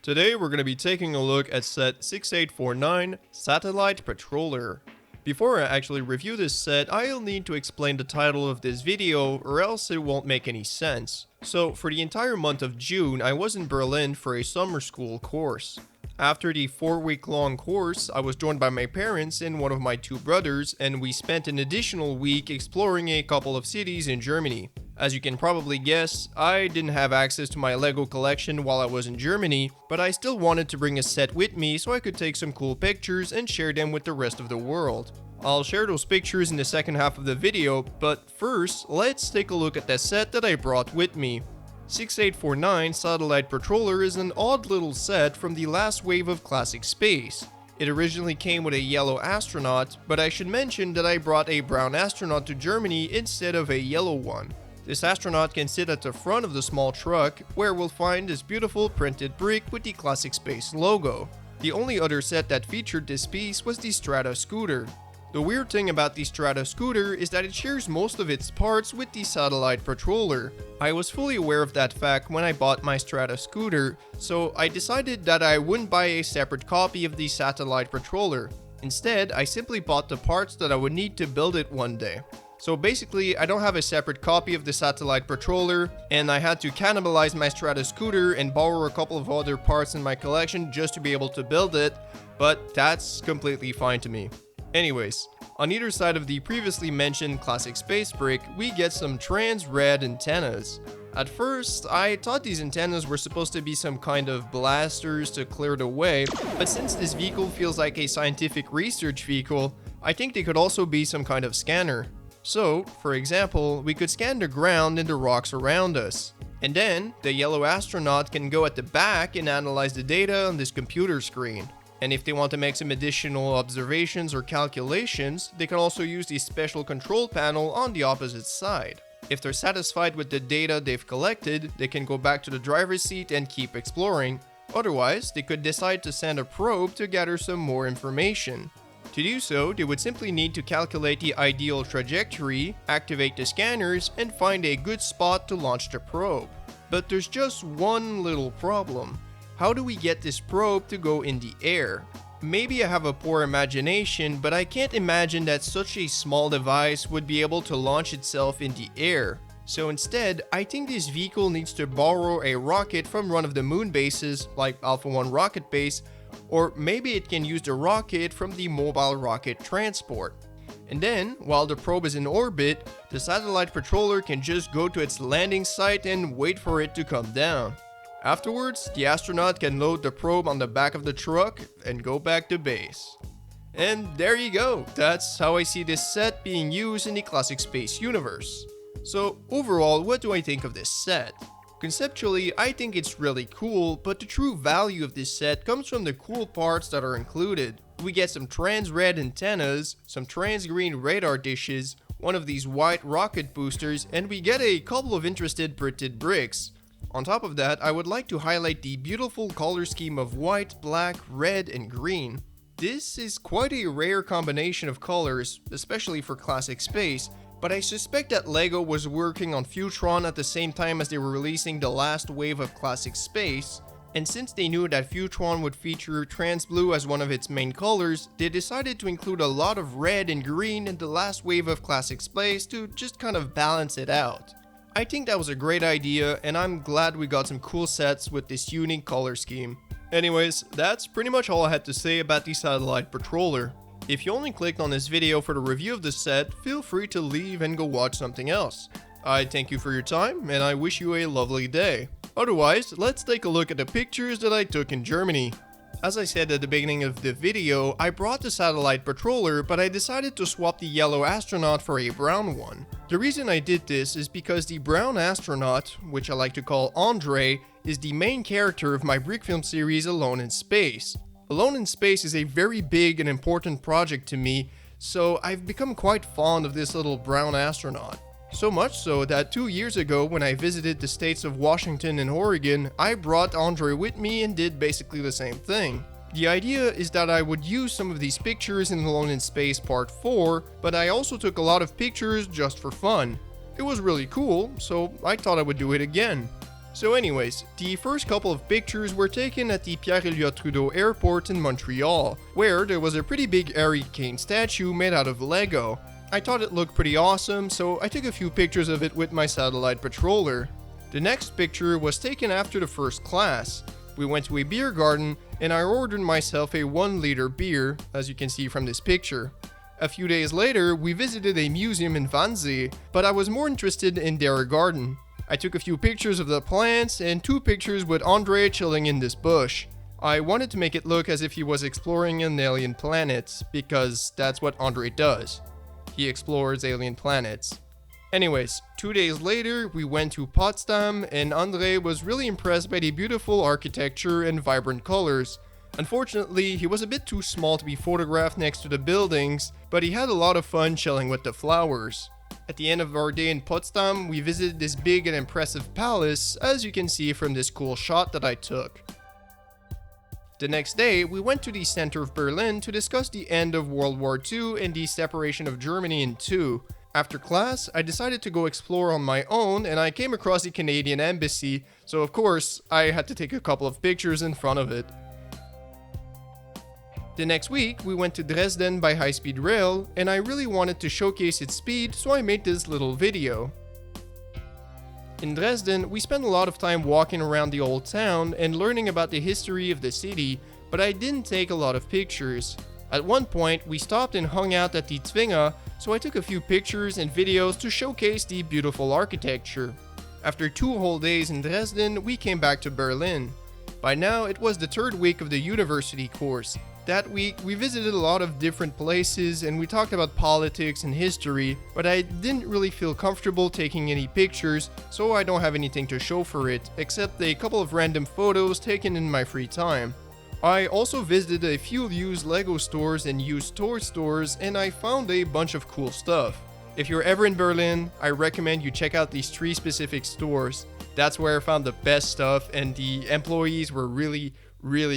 Today we're going to be taking a look at set 6849, Satellite Patroller. Before I actually review this set, I'll need to explain the title of this video or else it won't make any sense. So for the entire month of June, I was in Berlin for a summer school course. After the 4-week-long course, I was joined by my parents and one of my two brothers, and we spent an additional week exploring a couple of cities in Germany. As you can probably guess, I didn't have access to my Lego collection while I was in Germany, but I still wanted to bring a set with me so I could take some cool pictures and share them with the rest of the world. I'll share those pictures in the second half of the video, but first, let's take a look at the set that I brought with me. 6849 Satellite Patroller is an odd little set from the last wave of classic space. It originally came with a yellow astronaut, but I should mention that I brought a brown astronaut to Germany instead of a yellow one. This astronaut can sit at the front of the small truck, where we'll find this beautiful printed brick with the classic space logo. The only other set that featured this piece was the Strata scooter. The weird thing about the Strata scooter is that it shares most of its parts with the Satellite Patroller. I was fully aware of that fact when I bought my Strata scooter, so I decided that I wouldn't buy a separate copy of the Satellite Patroller. Instead, I simply bought the parts that I would need to build it one day. So basically, I don't have a separate copy of the Satellite Patroller, and I had to cannibalize my Strata scooter and borrow a couple of other parts in my collection just to be able to build it, but that's completely fine to me. Anyways, on either side of the previously mentioned classic space brick, we get some trans-red antennas. At first, I thought these antennas were supposed to be some kind of blasters to clear the way, but since this vehicle feels like a scientific research vehicle, I think they could also be some kind of scanner. So, for example, we could scan the ground and the rocks around us. And then, the yellow astronaut can go at the back and analyze the data on this computer screen. And if they want to make some additional observations or calculations, they can also use the special control panel on the opposite side. If they're satisfied with the data they've collected, they can go back to the driver's seat and keep exploring. Otherwise, they could decide to send a probe to gather some more information. To do so, they would simply need to calculate the ideal trajectory, activate the scanners, and find a good spot to launch the probe. But there's just one little problem. How do we get this probe to go in the air? Maybe I have a poor imagination, but I can't imagine that such a small device would be able to launch itself in the air. So instead, I think this vehicle needs to borrow a rocket from one of the moon bases, like Alpha 1 Rocket Base, or maybe it can use the rocket from the Mobile Rocket Transport. And then, while the probe is in orbit, the Satellite Patroller can just go to its landing site and wait for it to come down. Afterwards, the astronaut can load the probe on the back of the truck and go back to base. And there you go, that's how I see this set being used in the classic space universe. So overall, what do I think of this set? Conceptually, I think it's really cool, but the true value of this set comes from the cool parts that are included. We get some trans-red antennas, some trans-green radar dishes, one of these white rocket boosters, and we get a couple of interesting printed bricks. On top of that, I would like to highlight the beautiful color scheme of white, black, red, and green. This is quite a rare combination of colors, especially for classic space, but I suspect that LEGO was working on Futron at the same time as they were releasing the last wave of classic space, and since they knew that Futron would feature trans blue as one of its main colors, they decided to include a lot of red and green in the last wave of classic space to just kind of balance it out. I think that was a great idea, and I'm glad we got some cool sets with this unique color scheme. Anyways, that's pretty much all I had to say about the Satellite Patroller. If you only clicked on this video for the review of the set, feel free to leave and go watch something else. I thank you for your time, and I wish you a lovely day. Otherwise, let's take a look at the pictures that I took in Germany. As I said at the beginning of the video, I brought the Satellite Patroller, but I decided to swap the yellow astronaut for a brown one. The reason I did this is because the brown astronaut, which I like to call Andre, is the main character of my brick film series Alone in Space. Alone in Space is a very big and important project to me, so I've become quite fond of this little brown astronaut. So much so that 2 years ago when I visited the states of Washington and Oregon, I brought Andre with me and did basically the same thing. The idea is that I would use some of these pictures in Alone in Space Part 4, but I also took a lot of pictures just for fun. It was really cool, so I thought I would do it again. So anyways, the first couple of pictures were taken at the Pierre-Elliott Trudeau Airport in Montreal, where there was a pretty big Harry Kane statue made out of Lego. I thought it looked pretty awesome, so I took a few pictures of it with my satellite patroller. The next picture was taken after the first class. We went to a beer garden and I ordered myself a 1-liter beer, as you can see from this picture. A few days later, we visited a museum in Wannsee, but I was more interested in their garden. I took a few pictures of the plants and 2 pictures with Andre chilling in this bush. I wanted to make it look as if he was exploring an alien planet, because that's what Andre does. He explores alien planets. Anyways, 2 days later, we went to Potsdam and Andre was really impressed by the beautiful architecture and vibrant colors. Unfortunately, he was a bit too small to be photographed next to the buildings, but he had a lot of fun chilling with the flowers. At the end of our day in Potsdam, we visited this big and impressive palace, as you can see from this cool shot that I took. The next day, we went to the center of Berlin to discuss the end of World War II and the separation of Germany in two. After class, I decided to go explore on my own and I came across the Canadian embassy, so of course, I had to take a couple of pictures in front of it. The next week, we went to Dresden by high-speed rail, and I really wanted to showcase its speed, so I made this little video. In Dresden, we spent a lot of time walking around the old town and learning about the history of the city, but I didn't take a lot of pictures. At one point, we stopped and hung out at the Zwinger, so I took a few pictures and videos to showcase the beautiful architecture. After 2 whole days in Dresden, we came back to Berlin. By now, it was the 3rd week of the university course. That week, we visited a lot of different places and we talked about politics and history, but I didn't really feel comfortable taking any pictures, so I don't have anything to show for it, except a couple of random photos taken in my free time. I also visited a few used Lego stores and used toy stores, and I found a bunch of cool stuff. If you're ever in Berlin, I recommend you check out these 3 specific stores. That's where I found the best stuff, and the employees were really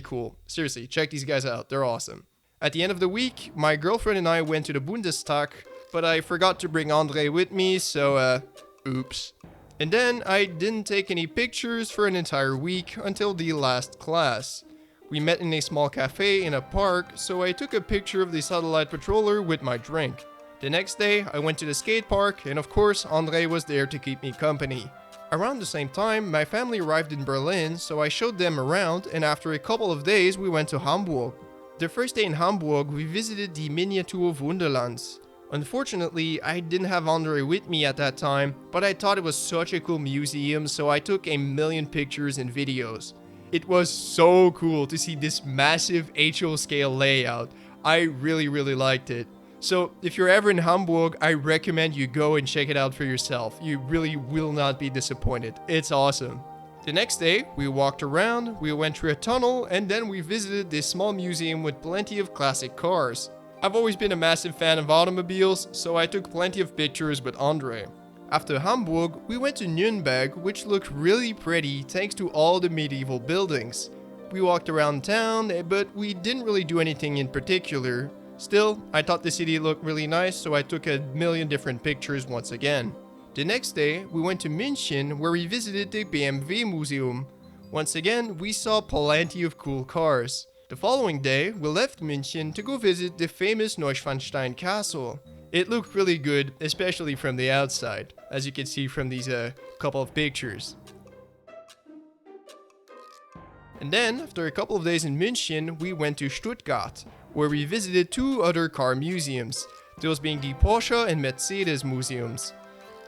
cool. Seriously, check these guys out, they're awesome. At the end of the week, my girlfriend and I went to the Bundestag, but I forgot to bring Andre with me, so oops. And then I didn't take any pictures for an entire week until the last class. We met in a small cafe in a park, so I took a picture of the satellite patroller with my drink. The next day, I went to the skate park, and of course, Andre was there to keep me company. Around the same time, my family arrived in Berlin, so I showed them around, and after a couple of days, we went to Hamburg. The first day in Hamburg, we visited the Miniatur Wunderlands. Unfortunately, I didn't have Andre with me at that time, but I thought it was such a cool museum, so I took a million pictures and videos. It was so cool to see this massive HO scale layout. I really liked it. So if you're ever in Hamburg, I recommend you go and check it out for yourself. You really will not be disappointed. It's awesome. The next day, we walked around, we went through a tunnel, and then we visited this small museum with plenty of classic cars. I've always been a massive fan of automobiles, so I took plenty of pictures with Andre. After Hamburg, we went to Nuremberg, which looked really pretty thanks to all the medieval buildings. We walked around town, but we didn't really do anything in particular. Still, I thought the city looked really nice, so I took a million different pictures once again. The next day, we went to München, where we visited the BMW Museum. Once again, we saw plenty of cool cars. The following day, we left München to go visit the famous Neuschwanstein Castle. It looked really good, especially from the outside, as you can see from these couple of pictures. And then, after a couple of days in München, we went to Stuttgart, where we visited 2 other car museums, those being the Porsche and Mercedes museums.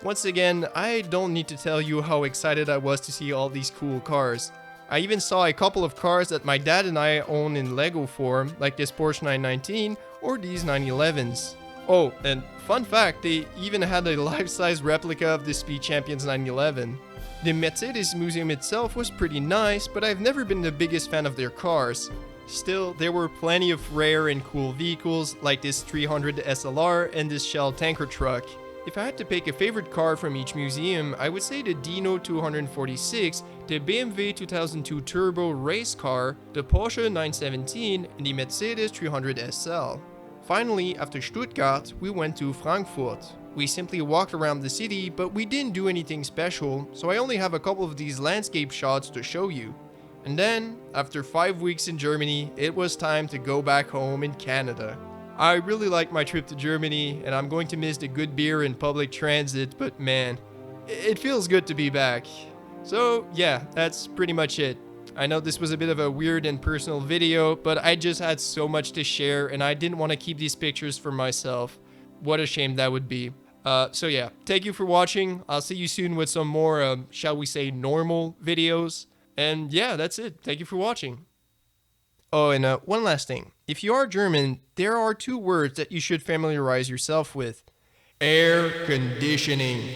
Once again, I don't need to tell you how excited I was to see all these cool cars. I even saw a couple of cars that my dad and I own in Lego form, like this Porsche 919 or these 911s. Oh, and fun fact, they even had a life-size replica of the Speed Champions 911. The Mercedes museum itself was pretty nice, but I've never been the biggest fan of their cars. Still, there were plenty of rare and cool vehicles like this 300 SLR and this Shell tanker truck. If I had to pick a favorite car from each museum, I would say the Dino 246, the BMW 2002 Turbo race car, the Porsche 917, and the Mercedes 300 SL. Finally, after Stuttgart, we went to Frankfurt. We simply walked around the city, but we didn't do anything special, so I only have a couple of these landscape shots to show you. And then, after 5 weeks in Germany, it was time to go back home in Canada. I really liked my trip to Germany, and I'm going to miss the good beer and public transit, but man, it feels good to be back. So yeah, that's pretty much it. I know this was a bit of a weird and personal video, but I just had so much to share, and I didn't want to keep these pictures for myself. What a shame that would be. So yeah, thank you for watching. I'll see you soon with some more, shall we say, normal videos. And yeah, that's it. Thank you for watching. Oh, and one last thing. If you are German, there are 2 words that you should familiarize yourself with. Air conditioning.